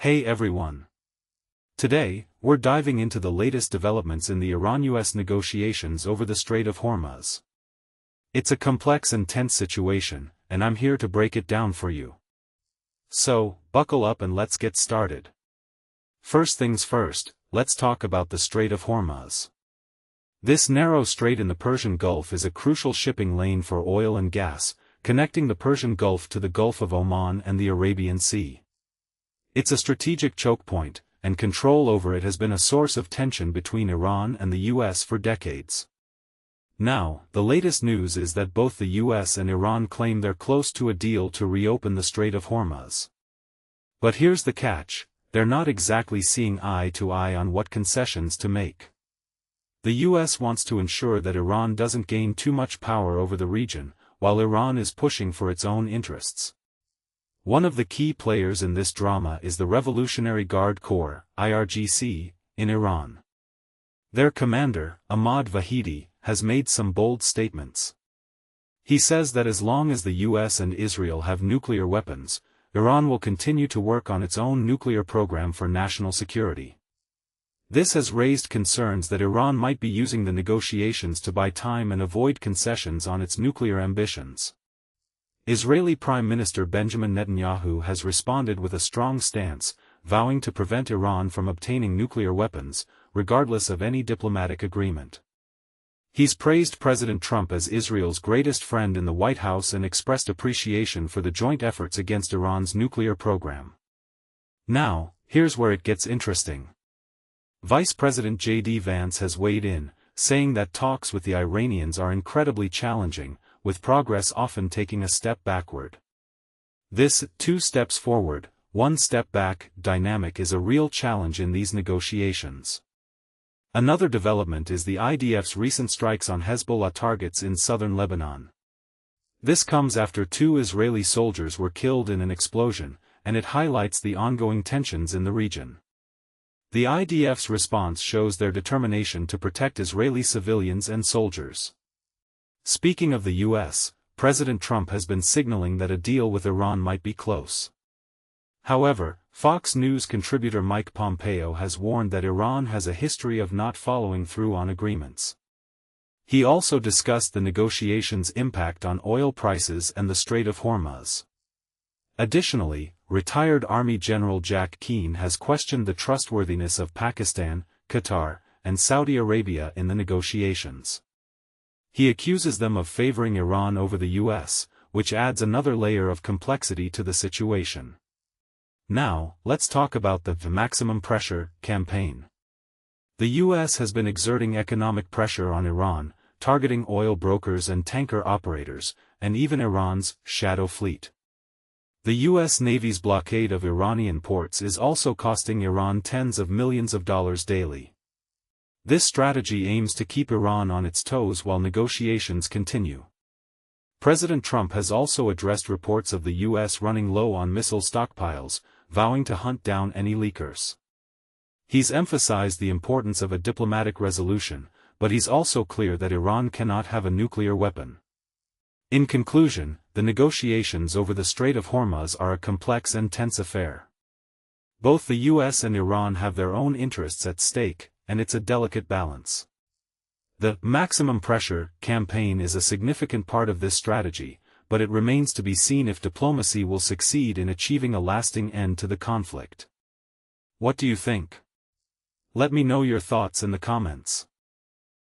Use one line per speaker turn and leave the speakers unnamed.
Hey everyone! Today, we're diving into the latest developments in the Iran-US negotiations over the Strait of Hormuz. It's a complex and tense situation, and I'm here to break it down for you. So, buckle up and let's get started. First things first, let's talk about the Strait of Hormuz. This narrow strait in the Persian Gulf is a crucial shipping lane for oil and gas, connecting the Persian Gulf to the Gulf of Oman and the Arabian Sea. It's a strategic choke point, and control over it has been a source of tension between Iran and the US for decades. Now, the latest news is that both the US and Iran claim they're close to a deal to reopen the Strait of Hormuz. But here's the catch: they're not exactly seeing eye to eye on what concessions to make. The US wants to ensure that Iran doesn't gain too much power over the region, while Iran is pushing for its own interests. One of the key players in this drama is the Revolutionary Guard Corps, IRGC, in Iran. Their commander, Ahmad Vahidi, has made some bold statements. He says that as long as the US and Israel have nuclear weapons, Iran will continue to work on its own nuclear program for national security. This has raised concerns that Iran might be using the negotiations to buy time and avoid concessions on its nuclear ambitions. Israeli Prime Minister Benjamin Netanyahu has responded with a strong stance, vowing to prevent Iran from obtaining nuclear weapons, regardless of any diplomatic agreement. He's praised President Trump as Israel's greatest friend in the White House and expressed appreciation for the joint efforts against Iran's nuclear program. Now, here's where it gets interesting. Vice President J.D. Vance has weighed in, saying that talks with the Iranians are incredibly challenging, with progress often taking a step backward. This two steps forward, one step back dynamic is a real challenge in these negotiations. Another development is the IDF's recent strikes on Hezbollah targets in southern Lebanon. This comes after 2 Israeli soldiers were killed in an explosion, and it highlights the ongoing tensions in the region. The IDF's response shows their determination to protect Israeli civilians and soldiers. Speaking of the US, President Trump has been signaling that a deal with Iran might be close. However, Fox News contributor Mike Pompeo has warned that Iran has a history of not following through on agreements. He also discussed the negotiations' impact on oil prices and the Strait of Hormuz. Additionally, retired Army General Jack Keane has questioned the trustworthiness of Pakistan, Qatar, and Saudi Arabia in the negotiations. He accuses them of favoring Iran over the US, which adds another layer of complexity to the situation. Now, let's talk about the maximum pressure campaign. The US has been exerting economic pressure on Iran, targeting oil brokers and tanker operators, and even Iran's shadow fleet. The US Navy's blockade of Iranian ports is also costing Iran tens of millions of dollars daily. This strategy aims to keep Iran on its toes while negotiations continue. President Trump has also addressed reports of the US running low on missile stockpiles, vowing to hunt down any leakers. He's emphasized the importance of a diplomatic resolution, but he's also clear that Iran cannot have a nuclear weapon. In conclusion, the negotiations over the Strait of Hormuz are a complex and tense affair. Both the US and Iran have their own interests at stake, and it's a delicate balance. The maximum pressure campaign is a significant part of this strategy, but it remains to be seen if diplomacy will succeed in achieving a lasting end to the conflict. What do you think? Let me know your thoughts in the comments.